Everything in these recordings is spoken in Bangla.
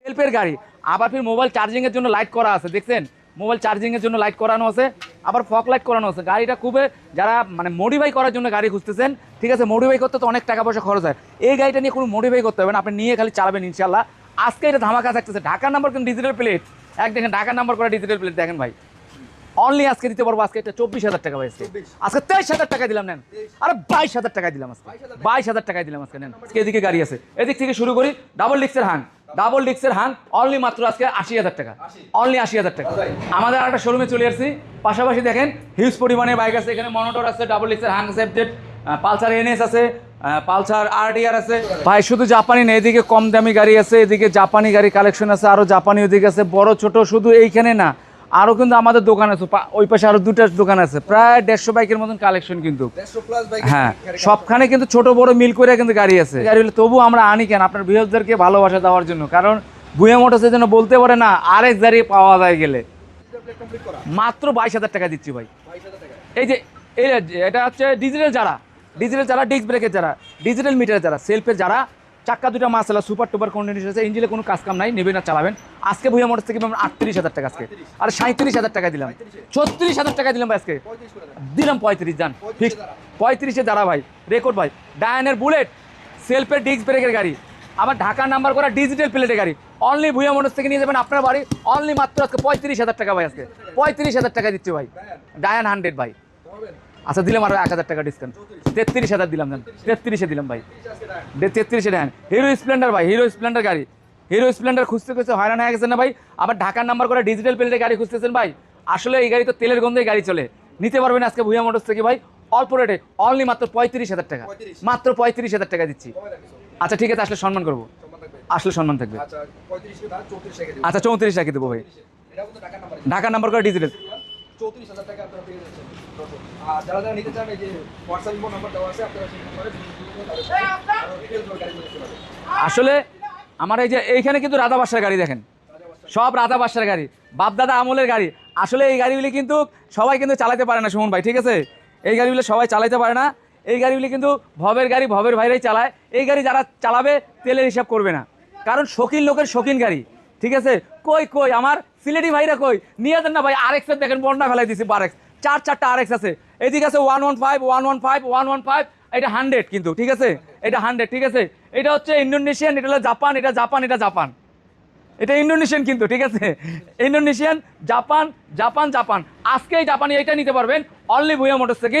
সেলফের গাড়ি, আবার ফির মোবাইল চার্জিংয়ের জন্য লাইট করা আছে, দেখছেন মোবাইল চার্জিংয়ের জন্য লাইট করানো আছে, আবার ফগ লাইট করানো আছে। গাড়িটা খুবই, যারা মানে মডিফাই করার জন্য গাড়ি খুঁজতেছেন, ঠিক আছে, মডিফাই করতে তো অনেক টাকা পয়সা খরচ হয়, এই গাড়িটা নিয়ে কোনো মডিফাই করতে হবে না, আপনি নিয়ে খালি চালাবেন ইনশাল্লাহ। আজকে এটা ধামাকা থাকতেছে, ঢাকার নাম্বার কিন্তু ডিজিটাল প্লেট, এক দেখেন ঢাকার নাম্বার করা ডিজিটাল প্লেট, দেখেন ভাই অনলি আজকে দিতে পারবো, আজকে এটা 24,000 টাকা পাইছে, আজকে 23,000 টাকা দিলাম, নেন আরে 22,000 টাকা দিলাম, আজকে 22,000 টাকায় দিলাম আজকে, নেন। আজকে এদিকে গাড়ি আছে, এদিক থেকে শুরু করি, ডাবল ডিক্সের হাং অনলি মাত্র আজকে 80,000 টাকা, অনলি 80,000 টাকা। আমাদের একটা শোরুমে চলে আসছি, পাশাপাশি দেখেন হিউজ পরিমাণে বাইক আছে এখানে, মনোটর আছে, ডাবল ডিক্সের হাং সেফজেড, পালসার এনএস আছে, পালসার আরটিআর আছে ভাই। শুধু জাপানি না, এদিকে কম দামি গাড়ি আছে, এদিকে জাপানি গাড়ি কালেকশন আছে, আরো জাপানি ওদিকে আছে, বড় ছোট শুধু এইখানে না, আরো কিন্তু আমাদের দোকান আছে, ওই পাশে আরো দুটা দোকান আছে, প্রায় 150 বাইকের মতন কালেকশন কিন্তু, হ্যাঁ সবখানে কিন্তু ছোট বড় মিল করে কিন্তু গাড়ি আছে। গাড়ি হলে তবু আমরা আনি কেন, আপনার বৃহস্পতিকে ভালোবাসা দেওয়ার জন্য, কারণ ভুয়া মোটরসের জন্য বলতে পারে না আরেক গাড়ি পাওয়া যায় গেলে মাত্র 22,000 টাকা দিচ্ছি ভাই। এই যে এটা হচ্ছে ডিজিটাল যারা ডিস্ক ব্রেকের যারা, ডিজিটাল মিটার যারা, সেলফের যারা, চাক্কা দুটা মাসালা সুপার টুপার কন্ডিশন আছে, ইঞ্জিনে কোনো কাজ কাম নাই, নেবেন না চালাবেন। আজকে ভুয়া মোটরস থেকে 38,000 টাকা, আজকে আর 37,000 টাকা দিলাম, 36,000 টাকা দিলাম ভাই, আজকে দিলাম 35 জান ফিক্স 35-এ যারা ভাই, রেকর্ড ভাই, ডায়ানের বুলেট, সেলফের ডিস্ক ব্রেকের গাড়ি, আমার ঢাকার নাম্বার করা ডিজিটাল প্লেটের গাড়ি, অনলি ভুয়া মোটরস থেকে নিয়ে যাবেন আপনার বাড়ি, অনলি মাত্র আজকে 35,000 টাকা ভাই, আজকে 35,000 টাকা দিচ্ছি ভাই, ডায়ান 100 ভাই। আচ্ছা দিলাম আরো 1,000 টাকা ডিসকাউন্ট, 33,000 দিলাম, জান 33-এ দিলাম ভাই, 33-এ দেন। হিরো স্প্লেন্ডার ভাই, হিরো স্প্লেন্ডার গাড়ি, হিরো স্প্লেন্ডার খুঁজতে হয়রান হয়ে গেছেন না ভাই, আবার ঢাকার নাম্বার করা ডিজিটাল প্লেটের গাড়ি খুঁজতেছেন ভাই, আসলে এই গাড়ি তো তেলের গন্ধে গাড়ি চলে, নিতে পারবেন আজকে ভুয়া মোটরস থেকে ভাই, অল্প রেটে অনলি মাত্র 35,000 টাকা, মাত্র 35,000 টাকা দিচ্ছি। আচ্ছা ঠিক আছে, আসলে সম্মান করবো, আসলে সম্মান থাকবে। আচ্ছা 34 টাকা দেবো ভাই, ঢাকার নাম্বার করা ডিজিটাল 34,000 টাকা আপনারা পেয়ে যাচ্ছেন। আর যারা যারা নিতে চান, এই যে হোয়াটসঅ্যাপ নাম্বার দেওয়া আছে, আপনারা সেই নম্বরে আসলে আমার এই যে এইখানে কিন্তু রাধা বাসার গাড়ি দেখেন, সব রাধা বাসার গাড়ি, বাপদাদা আমলের গাড়ি। আসলে এই গাড়িগুলি কিন্তু সবাই কিন্তু চালাতে পারে না সুমন ভাই, ঠিক আছে, এই গাড়িগুলো সবাই চালাতে পারে না, এই গাড়িগুলি কিন্তু ভবের গাড়ি, ভবের ভাইরাই চালায়, এই গাড়ি যারা চালাবে তেলের হিসাব করবে না, কারণ শৌখিন লোকের শৌখিন গাড়ি, ঠিক আছে। কই আমার সিলেটি ভাইরা কই নিয়ে যান না ভাই, আরএক্স এর দেখেন বন্যা ফেলাই দিছি, আরএক্স 4-4টা আরএক্স আছে, এদিকে আছে 115, এটা 100 কিন্তু, ঠিক আছে, এটা 100, ঠিক আছে, এটা হচ্ছে ইন্দোনেশিয়ান, এটা হলো জাপান, এটা জাপান, এটা ইন্দোনেশিয়ান কিন্তু, ঠিক আছে, ইন্দোনেশিয়ান, জাপান। আজকে এই জাপানি এটা নিতে পারবেন অনলি ভুয়া মোটরস থেকে,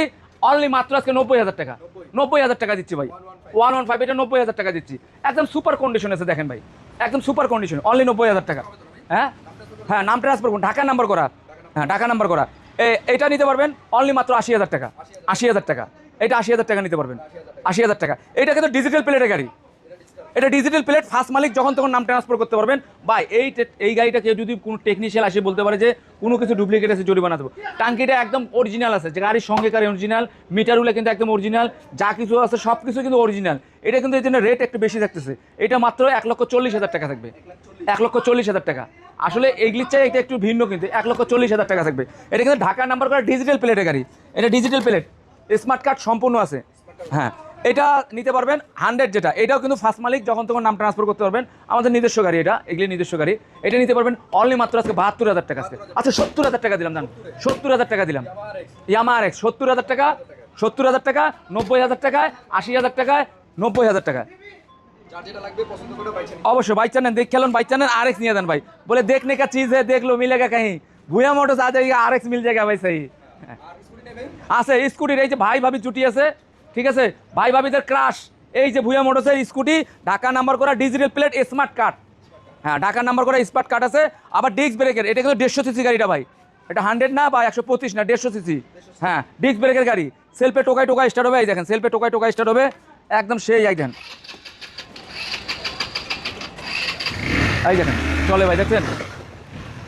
অনলি মাত্র আজকে 90,000 টাকা, 90,000 টাকা দিচ্ছি ভাই, 115 এটা 90,000 টাকা দিচ্ছি, একদম সুপার কন্ডিশন আছে, দেখেন ভাই একদম সুপার কন্ডিশন, অনলি 90,000 টাকা। হ্যাঁ নাম ট্রান্সফার করুন, ঢাকার নাম্বার করা, হ্যাঁ ঢাকার নাম্বার করা, এটা নিতে পারবেন অনলি মাত্র 80,000 টাকা, 80,000 টাকা, এটা 80,000 টাকা নিতে পারবেন, 80,000 টাকা। এটা কিন্তু ডিজিটাল প্লেটের গাড়ি, এটা ডিজিটাল প্লেট, ফার্স্ট মালিক যখন তখন নাম ট্রান্সফার করতে পারবেন ভাই। এই গাড়িটা কেউ যদি কোনো টেকনিশিয়ান আসে বলতে পারে যে কোনো কিছু ডুপ্লিকেট আছে, জরিমানা দেবো, টাঙ্কিটা একদম অরিজিনাল আছে, যে গাড়ির সঙ্গে গাড়ি অরিজিনাল, মিটারগুলো কিন্তু একদম অরিজিনাল, যা কিছু আছে সব কিছু কিন্তু অরিজিনাল। এটা কিন্তু এই জন্য রেট একটু বেশি থাকতেছে, এটা মাত্র 1,40,000 টাকা থাকবে, 1,40,000 টাকা। আসলে এইগুলির চাই এটা একটু ভিন্ন, কিন্তু 1,40,000 টাকা থাকবে। এটা কিন্তু ঢাকার নাম্বার করা ডিজিটাল প্লেটের গাড়ি, এটা ডিজিটাল প্লেট, স্মার্ট কার্ড সম্পূর্ণ আছে, হ্যাঁ এটা নিতে পারবেন 100, যেটা এটাও কিন্তু ফার্স্ট মালিক যখন তখন নাম ট্রান্সফার করতে পারবেন, আমাদের নিজস্ব গাড়ি, এগুলি নিজস্ব গাড়ি, এটা নিতে পারবেন অনলি মাত্র আজকে 72,000 টাকা, আজকে আচ্ছা 70,000 টাকা দিলাম, জান 70,000 টাকা দিলাম, ইয়ামা আরএক্স 70,000 টাকা, 70,000 টাকা, 90,000 টাকায়, 80,000 টাকায়, 90,000 টাকায়। অবশ্যই বাইক চান, দেখ খেলেন বাইক চান, आरएक्स নিয়ে দেন ভাই, বলে देखने का चीज है देख लो मिलेगा कहीं, ভুয়া মোটরস आ जाएगा आरएक्स मिल जाएगा भाई, सही আছে। স্কুটির এই যে ভাই ভাবি জুটি আছে, ঠিক আছে, ভাই ভাবিদের ক্রাশ, এই যে ভুয়া মোটরসের স্কুটি, ঢাকা নাম্বার করা ডিজিটাল প্লেট, স্মার্ট কার্ড, হ্যাঁ ঢাকা নাম্বার করা স্মার্ট কার্ড আছে, আবার ডিস্ক ব্রেকের, এটা কিন্তু 150 সিসি গাড়িটা ভাই, এটা 100 না বা 125 না, 150 সিসি, হ্যাঁ ডিস্ক ব্রেকের গাড়ি, সেলফে টোকাই স্টার্ট হবে, এই দেখেন সেলফে টোকাই স্টার্ট হবে, একদম সেই এই দেখেন, এই দেখেন চলে ভাই,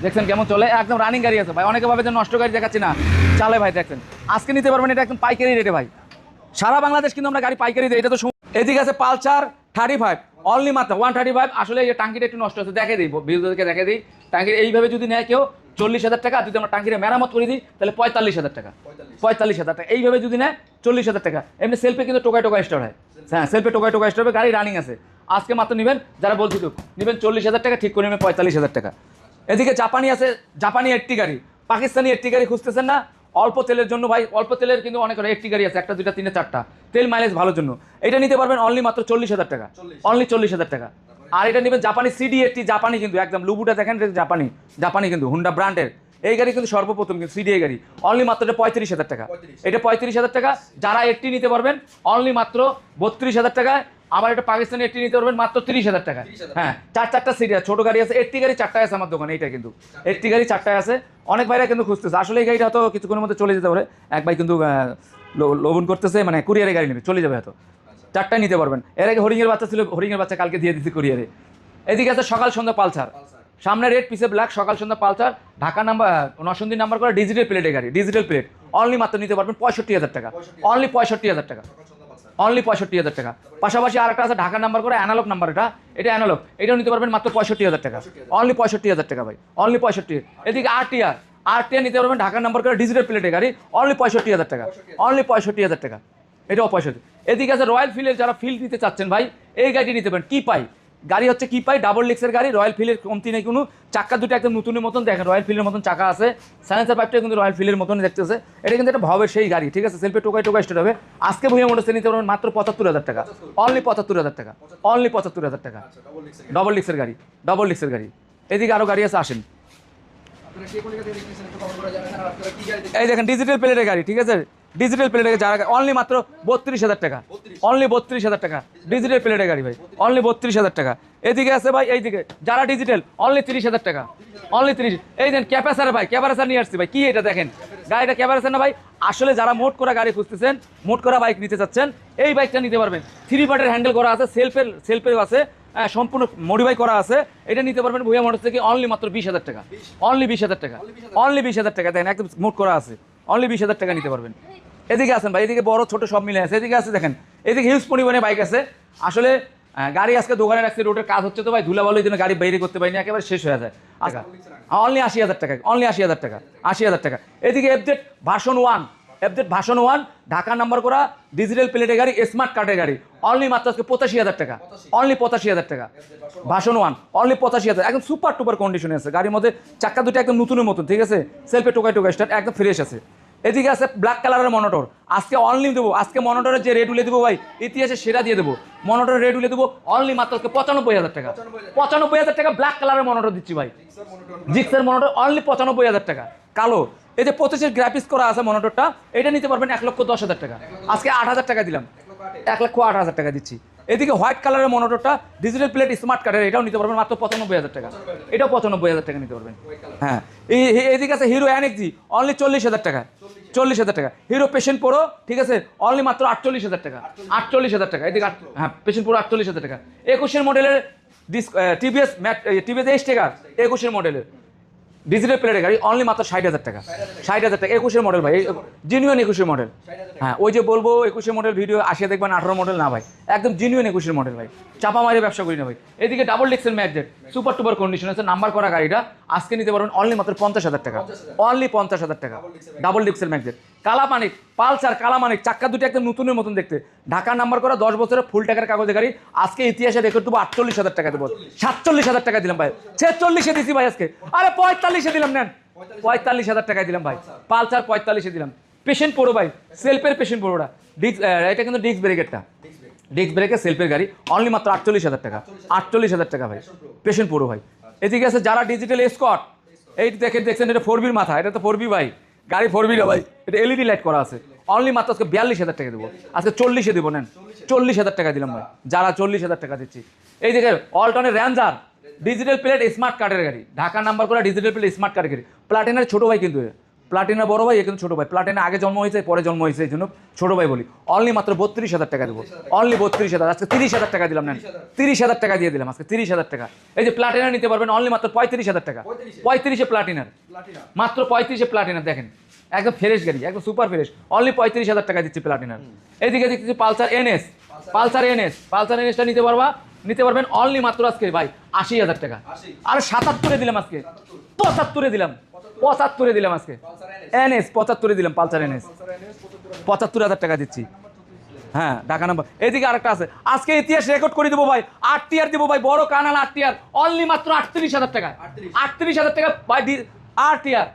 দেখছেন কেমন চলে, একদম রানিং গাড়ি আছে ভাই। অনেকে ভাবে যে নষ্ট গাড়ি দেখাচ্ছি না, চালে ভাই, দেখছেন আজকে নিতে পারবেন, এটা একদম পাইকারি রেটে ভাই, সারা বাংলাদেশ কিন্তু আমরা গাড়ি পাইকারি দিই, এটা তো। এদিকে আছে পালসার 35, অনলি মাত্র 135। আসলে এই টাঙ্কিটা একটু নষ্ট আছে, দেখে দিই ভিডিওদেরকে, দেখে দিই টাঙ্কির এইভাবে যদি নেয় কেউ 40,000 টাকা, যদি আমরা টাঙ্কিটা মেরামত করে দিই তাহলে 45,000 টাকা, 45,000 টাকা। এইভাবে যদি নেয় 40,000 টাকা। এমনি সেলফে কিন্তু টোকায় স্টার্ট হয়, হ্যাঁ সেলফে টোকায় স্টার্ট হবে, গাড়ি রানিং আছে। আজকে মাত্র নেবেন যারা বলছি তো নেবেন 40,000 টাকা, ঠিক করে নেবেন 45,000 টাকা। এদিকে জাপানি আছে, জাপানি 80 গাড়ি, পাকিস্তানি 80 গাড়ি খুঁজতেছেন না, অল্প তেলের জন্য ভাই, অল্প তেলের কিন্তু অনেক 80 গাড়ি আছে, 1 2 3 4টা, তেল মাইলেজ ভালোর জন্য এটা নিতে পারবেন অনলি মাত্র 40,000 টাকা, অনলি 40,000 টাকা। আর এটা নেবেন জাপানি CD80, জাপানি কিন্তু একদম লুবুটা দেখেন, জাপানি, জাপানি কিন্তু হুন্ডা ব্র্যান্ডের এই গাড়ি কিন্তু সর্বপ্রথম কিন্তু CDI গাড়ি, অনলি মাত্র 35,000 টাকা। এটা 35,000 টাকা। যারা 80 নিতে পারবেন অনলি মাত্র 32,000 টাকায়। আবার এটা পাকিস্তানি 80 নিতে পারবেন মাত্র 30,000 টাকা। হ্যাঁ, 4টা সিট আছে, ছোট গাড়ি আছে, 80 গাড়ি 4টায় আছে আমার দোকানে, এইটা কিন্তু 80 গাড়ি 4টায় আছে। অনেক ভাইরা কিন্তু খুঁজতেছে, আসলে এই গাড়িটা হয়তো কিছুক্ষণের মধ্যে চলে যেতে পারে। এক ভাই কিন্তু লোভন করতেছে, মানে কুরিয়ারে গাড়ি নেবে, চলে যাবে হয়তো, 4টায় নিতে পারবেন। এর আগে হরিংয়ের বাচ্চা ছিল, হরিংয়ের বাচ্চা কালকে দিয়ে দিচ্ছি কুরিয়ারে। এদিকে আছে সকাল সন্ধ্যা পালসার, সামনে রেড পিছে ব্ল্যাক, সকাল সন্ধ্যা Pulsar, Dhaka number, Narsingdi number করা, ডিজিটাল প্লেটের গাড়ি, ডিজিটাল প্লেট, অনলি মাত্র নিতে পারবেন 65,000 টাকা, অনলি 65,000 টাকা, অনলি 65,000 টাকা। পাশাপাশি আরেকটা আছে ঢাকা নাম্বার করে, অ্যানালগ নাম্বার, এটা অ্যানালগ, এটাও নিতে পারবেন মাত্র 65,000 টাকা, অনলি 65,000 টাকা ভাই, অনলি 65। এদিকে আরটিআর নিতে পারবেন ঢাকা নাম্বার করে, ডিজিটাল প্লেটের গাড়ি, অনলি 65,000 টাকা, অনলি 65,000 টাকা, এটাও 65। এদিকে আছে রয়্যাল ফিল্ডের, যারা ফিল্ড নিতে চাচ্ছেন ভাই এই গাড়িটি নিতে পারেন। কি পাই গাড়ি হচ্ছে, কি পাই ডাবল ডিক্সের গাড়ি, রয়্যাল ফিল্ডের কমতি নেই কোনো, চাক্কা দুটো একদম নতুনের মতন দেখেন, রয়্যাল ফিল্ডের মতন চাকা আছে, সাইলেন্সার পাইপটা কিন্তু রয়্যাল ফিল্ডের মতন দেখতেছে। এটা কিন্তু একটা ভাবের সেই গাড়ি, ঠিক আছে, সেলফে টোকায় স্টার্ট হবে। আজকে ভুইয়া মোটরসে নিতে পারবেন মাত্র 75,000 টাকা, অনলি 75,000 টাকা, অনলি 75,000 টাকা, ডবল ডিক্সের গাড়ি, ডবল ডিক্সের গাড়ি। এদিকে আরও গাড়ি আছে, আসেন। এই দেখেন ডিজিটাল প্লেটের গাড়ি, ঠিক আছে, ডিজিটাল প্লেটের যারা অনলি মাত্র 32,000 টাকা, অনলি 32,000 টাকা, ডিজিটাল প্লেটের গাড়ি ভাই, অনলি 32,000 টাকা। এদিকে আছে ভাই, এইদিকে যারা ডিজিটাল অনলি 30,000 টাকা, অনলি 30। এই দেন ক্যাপাসার ভাই, ক্যাপাসার নিয়ে আসছি ভাই, কি এটা দেখেন গাড়িটা ক্যাপাসার না ভাই। আসলে যারা মোট করা গাড়ি খুঁজতেছেন, মোট করা বাইক নিতে চাচ্ছেন, এই বাইকটা নিতে পারবেন। 3 পার্টের হ্যান্ডেল করা আছে, সেলফের আছে, সম্পূর্ণ মডিফাই করা আছে। এটা নিতে পারবেন ভুইয়া মোটরস থেকে অনলি মাত্র 20,000 টাকা, অনলি 20,000 টাকা, অনলি 20,000 টাকা। দেখেন একদম মোট করা আছে, অনলি 20,000 টাকা নিতে পারবেন। এদিকে আছেন ভাই, এদিকে বড় ছোট সব মিলে আছে। এদিকে আছে দেখেন, এদিকে হিউজ পরিমাণে বাইক আছে। আসলে গাড়ি আজকে দোকানে রাখছে, রোডের কাজ হচ্ছে তো ভাই, ধুলাবালুর জন্য গাড়ি বাইরে করতে পারিনি, একেবারে শেষ হয়ে যায়। আচ্ছা, অনলি 80,000 টাকা, অনলি 80,000 টাকা, 80,000 টাকা। এদিকে FZ version 1, FZ version 1 Dhaka number করা, ডিজিটাল প্লেটের গাড়ি, স্মার্ট কার্ডের গাড়ি, অনলি মাত্র আজকে 85,000 টাকা, অনলি 85,000 টাকা, ভার্সন 1 অনলি 85,000। একদম সুপার টুপার কন্ডিশনে আছে গাড়ির মধ্যে, চাক্কা দুটো একদম নতুনের মতন, ঠিক আছে, সেলফে টোকায় স্টার্ট, একদম ফ্রেশ আছে। এদিকে আছে ব্ল্যাক কালারের মনোটর, আজকে অনলি দেবো, আজকে মনোটরের যে রেট উলে দেবো ভাই, ইতিহাসে সেটা দিয়ে দেবো। মনোটরের রেট উলে দেবো অনলি মাত্র 95,000 টাকা, 95,000 টাকা ব্ল্যাক কালারের মনোটর দিচ্ছি ভাই, জিক্সের মনোটর অনলি 95,000 টাকা, কালো। এই যে 25 গ্রাফিক্স করা আছে মনোটরটা, এটা নিতে পারবেন 1,10,000 টাকা, আজকে 8,000 টাকা দিলাম, 1,08,000 টাকা দিচ্ছি। এদিকে হোয়াইট কালারের মনোটরটা, ডিজিটাল প্লেট স্মার্ট কার্ডের, এটাও নিতে পারবেন মাত্র 95,000 টাকা, এটাও 95,000 টাকা নিতে পারবেন। হ্যাঁ, এদিকে আছে হিরো এনএক্সজি অনলি 40,000 টাকা, 40,000 টাকা। হিরো পেশেন্ট প্রো, ঠিক আছে, অনলি মাত্র 48,000 টাকা, 48,000 টাকা। এদিকে হ্যাঁ, পেশেন্ট প্রো 48,000 টাকা। 21 মডেলের টিভিএস এইচ টেকার, 21 মডেলের ডিজিটাল প্লেটের গাড়ি, অনলি মাত্র 60,000 টাকা, 60,000 টাকা। 21 মডেল ভাই, জিনিউন 21 মডেল। হ্যাঁ, ওই যে বলবো 21 মডেল ভিডিও আসিয়া দেখবেন 18 মডেল না ভাই, একদম জিনিউন 21 মডেল ভাই, চাপা মারে ব্যবসা করি না ভাই। এদিকে ডাবল ডিক্সের ম্যাকজেট, সুপার টুপার কন্ডিশন আছে, নাম্বার করা গাড়িটা আজকে নিতে পারবেন অনলি মাত্র 50,000 টাকা, অনলি 50,000 টাকা, ডাবল ডিক্সের ম্যাকজেট। কালামানিক পালসার, কালামানিক চাক্কা দুটো একদম নতুনের মতন দেখতে, ঢাকা নাম্বার করা, 10 বছরের ফুল টাকার কাগজের গাড়ি। আজকে ইতিহাসে রেকর্ড দেবো 48,000 টাকা দেবো, 47,000 টাকা দিলাম ভাই, 46-এ দিছি ভাই আজকে, আরে 45-এ দিলাম, নেন 45,000 টাকায় দিলাম ভাই, পালসার 45-এ দিলাম। পেশেন্ট প্রো ভাই, সেলফের পেশেন্ট প্রোটা, ডিস্ক, এটা কিন্তু ডিস্ক ব্রেকেরটা, ডিস্ক ব্রেকের সেলফের গাড়ি, অনলি মাত্র 48,000 টাকা, 48,000 টাকা ভাই, পেশেন্ট প্রো ভাই। এদিকে আছে যারা ডিজিটাল স্কট, এই দেখছেন এটা 4B মাথা, এটা তো 4B ভাই, গাড়ি 4B না ভাই, এটা এলইডি লাইট করা আছে, অনলি মাত্র আজকে 42,000 টাকা দেবো, আজকে 40-এ দেবো, নেন 40,000 টাকা দিলাম ভাই, যারা 40,000 টাকা দিচ্ছি। এই দেখে অল্টনের র্যাঞ্জার, ডিজিটাল প্লেট স্মার্ট কার্ডের গাড়ি, ঢাকা নাম্বার করা, ডিজিটাল প্লেট স্মার্ট কার্ডের গাড়ি, প্লাটিনার ছোটো ভাই কিন্তু, প্লাটিনার বড় ভাই, এ কিন্তু ছোটো ভাই, প্লাটিনা আগে জন্ম হয়েছে পরে জন্ম হয়েছে, এই জন্য ছোটো ভাই বলি। অনলি মাত্র 32,000 টাকা দেবো, অনলি 32,000, আজকে 30,000 টাকা দিলাম, নেন 30,000 টাকা দিয়ে দিলাম আজকে, 30,000 টাকা। এই যে প্লাটিনার নিতে পারবেন অনলি মাত্র 35,000 টাকা, 35-এ প্লাটিনার, মাত্র 35-এ প্লাটিনার, দেখেন একদম ফ্রেশ গাড়ি, একদম সুপার ফ্রেশ, অনলি 35,000 টাকা দিচ্ছি প্লাটিনার। এইদিকে দেখতেছি পালসার এনএস, পালসার এনএসটা নিতে পারবেন অনলি মাত্র আজকে ভাই 80,000 টাকা, আর 77-এ দিলাম আজকে, 75-এ দিলাম, 75 দিলাম আজকে। পালসার এনএস 75 দিলাম, পালসার এনএস 75,000 টাকা দিচ্ছি। হ্যাঁ, ঢাকা নাম্বার। এদিকে আরেকটা আছে, আজকে ইতিহাস রেকর্ড করে দেবো ভাই। 8 টিয়ার দেবো ভাই, বড় কানাল 8 টিয়ার, অনলি মাত্র 38,000 টাকা। 38,000 টাকা ভাই, 8 টিয়ার,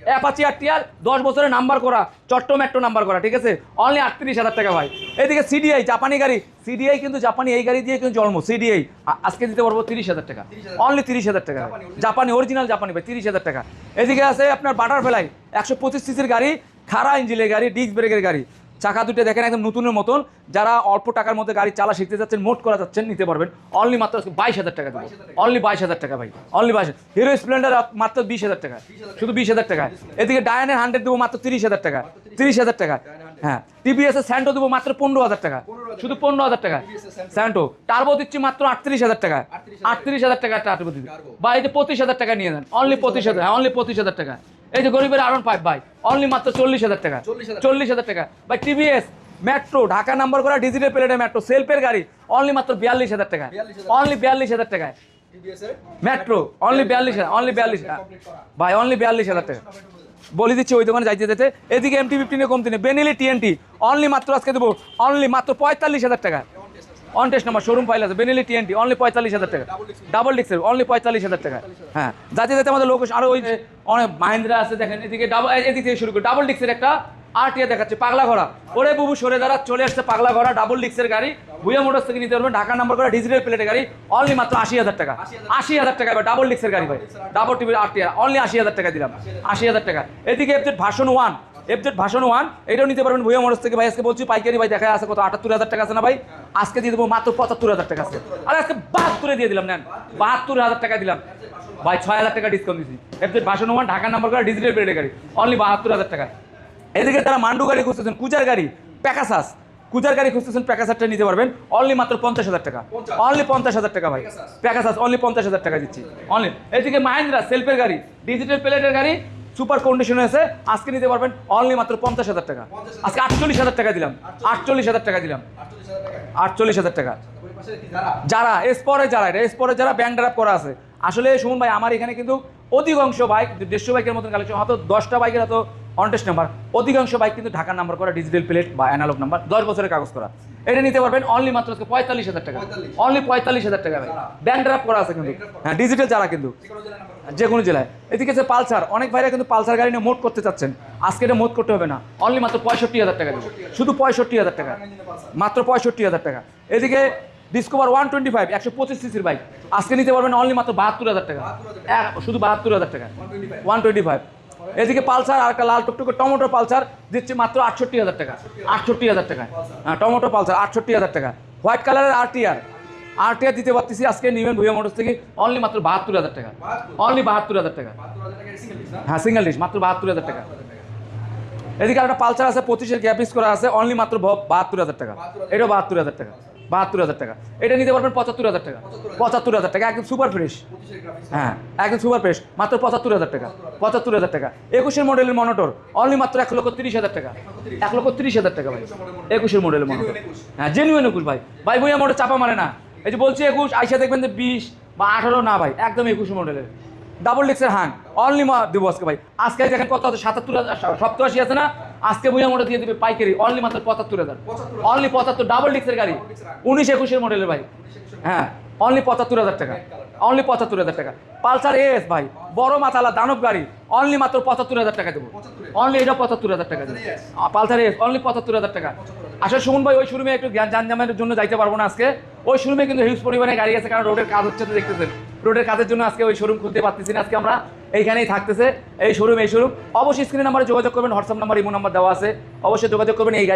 অ্যাপাচি 8 টিয়ার, 10 বছরের নাম্বার করা, চট্ট মেট্রো নাম্বার করা, ঠিক আছে, অনলি 38,000 টাকা ভাই। এদিকে সিডিআই জাপানি গাড়ি, সিডিআই কিন্তু জাপানি, এই গাড়ি দিয়ে কিন্তু জন্ম সিডিআই, আজকে দিতে পারবো 30,000 টাকা, অনলি 30,000 টাকা জাপানি, অরিজিনাল জাপানি ভাই, 30,000 টাকা। এদিকে আছে আপনার বাটারফ্লাই 125 সিসির গাড়ি, খাড়া ইঞ্জিনের গাড়ি, ডিস্ক ব্রেকের গাড়ি, চাকা দুটো দেখেন একদম নতুনের মতন। যারা অল্প টাকার মধ্যে গাড়ি চালা শিখতে যাচ্ছেন, মোট করা যাচ্ছেন, নিতে পারবেন অনলি মাত্র 22,000 টাকা দেবো, অনলি 22,000 টাকা ভাই, অনলি 22। হিরো স্প্লেন্ডার মাত্র 20,000 টাকা, শুধু 20,000 টাকা। এদিকে ডায়ানের 100 দেবো মাত্র 30,000 টাকা, 30,000 টাকা। হ্যাঁ, টিভিএস এর স্যান্টো দেবো মাত্র 15,000 টাকা, শুধু 15,000 টাকা স্যান্টো। টার্বো দিচ্ছি মাত্র 38,000 টাকা, 38,000 টাকা টার্বো দিচ্ছি বা এই যে 25,000 টাকা নিয়ে নেন, অনলি 25,000, হ্যাঁ অনলি 25,000 টাকা। এই যে গরিবের R15 ভাই, অনলি মাত্র 40,000 টাকা, 40,000 টাকা ভাই। টিভিএস মেট্রো ঢাকা নাম্বার করা ডিজিটাল প্লেটের মেট্রো সেলফের গাড়ি, অনলি মাত্র 42,000 টাকা, অনলি 42,000 টাকা। মেট্রো অনলি 42,000, অনলি 42 ভাই, অনলি 42,000 টাকা বলে দিচ্ছি ওই দোকানে যাইতে যেতে। এদিকে MT-15 এর কমতি নেই, বেনেলি TNT অনলি মাত্র আজকে দেবো অনলি মাত্র 45,000 টাকা। On test number, showroom file আছে, বেনেলি TNT অনলি 45,000 টাকা, ডাবল ডিক্সের অনলি 45,000 টাকা। হ্যাঁ, যাতে যাতে আমাদের লোকেশন আরো ওই অনেক মাহিন্দ্রা আছে দেখেন, এদিকে ডাবল, এদিক থেকে শুরু করে ডাবল ডিক্সের একটা আরটিআর দেখাচ্ছে, পাগলা ঘোড়া। ওরে বুবু সরে দাঁড়া, চলে আসছে পাগলা ঘোড়া, ডাবল ডিক্সের গাড়ি, ভুয়া মোটরস থেকে নিতে পারবেন, ঢাকা নাম্বার করা ডিজিটাল প্লেটের গাড়ি, অনলি মাত্র 80,000 টাকা, 80,000 টাকা ভাই, ডাবল ডিক্সের গাড়ি ভাই, ডাবল টিভি আরটিআর অনলি 80,000 টাকা দিলাম, 80,000 টাকা। এদিকে FZ ভার্সন 1, FZ ভার্সন 1 এটাও নিতে পারবেন ভুয়া মোটরস থেকে ভাই। আজকে বলছি পাইকারি ভাই, দেখা আছে কত 78,000 টাকা আছে না ভাই, আজকে দিয়ে দেবো মাত্র 75,000 টাকা আছে। আরে আজকে 72 দিয়ে দিলাম, নেন 72,000 টাকা দিলাম ভাই, 6,000 টাকা ডিসকাউন্ট দিচ্ছি। FZ ভার্সন 1 ঢাকা নাম্বার করা ডিজিটাল প্লেটের গাড়ি, অনলি 72,000 টাকা। এদিকে তারা মান্ডু গাড়ি খুঁজতেছেন, কুজার গাড়ি, প্যাকাসাস কুজার গাড়ি খুঁজতেছেন, প্যাকাসাসটা নিতে পারবেন অনলি মাত্র 50,000 টাকা, অনলি 50,000 টাকা ভাই, প্যাকাসাস অনলি 50,000 টাকা দিচ্ছি অনলি। এদিকে মাহিন্দ্রা সেলফের গাড়ি, ডিজিটাল প্লেটের গাড়ি, সুপার কন্ডিশনে আছে, আজকে নিতে পারবেন অনলি মাত্র 50,000 টাকা, আজকে 48,000 টাকা দিলাম, 48,000 টাকা দিলাম, 48,000 টাকা। যারা এসপরে, যারা এটা এসপরে যারা ব্যাংক ড্রাফট করা আছে, আসলে শুনুন ভাই, আমার এখানে কিন্তু অধিকাংশ বাইক 150 বাইকের মতন কালেকশন, হয়তো 10টা বাইকের হয়তো অনটেস্ট নাম্বার, অধিকাংশ বাইক কিন্তু ঢাকার নাম্বার করা ডিজিটাল প্লেট বা অ্যানালগ নাম্বার, 10 বছরের কাগজ করা। এটা নিতে পারবেন অনলি মাত্র 45,000 টাকা, অনলি 45,000 টাকা ভাই, ব্যাংক ড্রাফট করা আছে কিন্তু, হ্যাঁ ডিজিটাল যারা কিন্তু যে কোনো জেলায়। এদিকে আছে পালসার, অনেক ভাইরা কিন্তু পালসার গাড়ি নিয়ে মোট করতে চাচ্ছেন, আজকে এটা মোট করতে হবে না, অনলি মাত্র 65,000 টাকা দেবো, শুধু 65,000 টাকা, মাত্র 65,000 টাকা। এদিকে ডিসকভার 125 125 সিসির বাইক, আজকে নিতে পারবেন অনলি মাত্র 72,000 টাকা, শুধু 72,000 টাকা, 125। এদিকে পালসার আর একটা লাল টুকটুকে টমেটো পালসার দিচ্ছে মাত্র 68,000 টাকা, 68,000 টাকা, হ্যাঁ টমেটো পালসার 68,000 টাকা। হোয়াইট কালারের আরটিআর দিতে পারতেছি, আজকে নিবেন ভুয়া মোটরস থেকে অনলি মাত্র 72,000 টাকা, অনলি 72,000 টাকা, হ্যাঁ সিঙ্গেল ডিশ মাত্র 72,000 টাকা। এদিকে একটা পালসার আছে 25-এর গ্যাপিস করা আছে, অনলি মাত্র 72,000 টাকা, এটাও 72,000 টাকা, 72,000 টাকা। এটা নিতে পারবেন 75,000 টাকা, 75,000 টাকা, একদম সুপার ফ্রেশ, হ্যাঁ একদম সুপার ফ্রেশ, মাত্র 75,000 টাকা, 75,000 টাকা। 21-এর মডেলের মনোটর অনলি মাত্র 1,30,000 টাকা, 1,30,000 টাকা ভাই, 21-এর মডেলের মনোটর, হ্যাঁ জেনুইন 21 ভাই, ভাই বইয়া মোটর চাপা মারে না। এই যে বলছি 21, আইসা দেখবেন যে 20 বা 18 না ভাই, একদম 21 মডেলের ডাবল ডিক্সের হাং, অনলি দেবো আজকে ভাই। আজকে দেখেন কত আছে, 87 আছে না, আজকে বইয়া মোটর দিয়ে দেবে পাইকারি অনলি মাত্র 75,000, অনলি 75, ডাবল ডিক্সের গাড়ি 19-21-এর মডেলের ভাই, হ্যাঁ অনলি 75,000 টাকা, অনলি 75,000 টাকা। পালসার এস ভাই, বড় মাথালা দানব গাড়ি, অনলি মাত্র 75,000 টাকা দেবো, অনলি এটা 75,000 টাকা দেবো, পালসার এস অনলি 75,000 টাকা। আসলে শুনুন ভাই, ওই শোরুমে একটু জানজামের জন্য যাইতে পারবো না আজকে, ওই শোরুমে কিন্তু হিউজ পরিমাণে গাড়ি আছে, কারণ রোডের কাজ হচ্ছে তো দেখতেছেন, রোডের কাজের জন্য আজকে ওই শোরুম খুলতে পারতেছি না, আজকে আমরা এইখানেই থাকতেছে এই শোরুম। অবশ্যই স্ক্রিন নাম্বারে যোগাযোগ করবেন, হোয়াটসঅ্যাপ নাম্বার, ইমো নাম্বার দেওয়া আছে, অবশ্যই যোগাযোগ করবেন। এই গাড়ি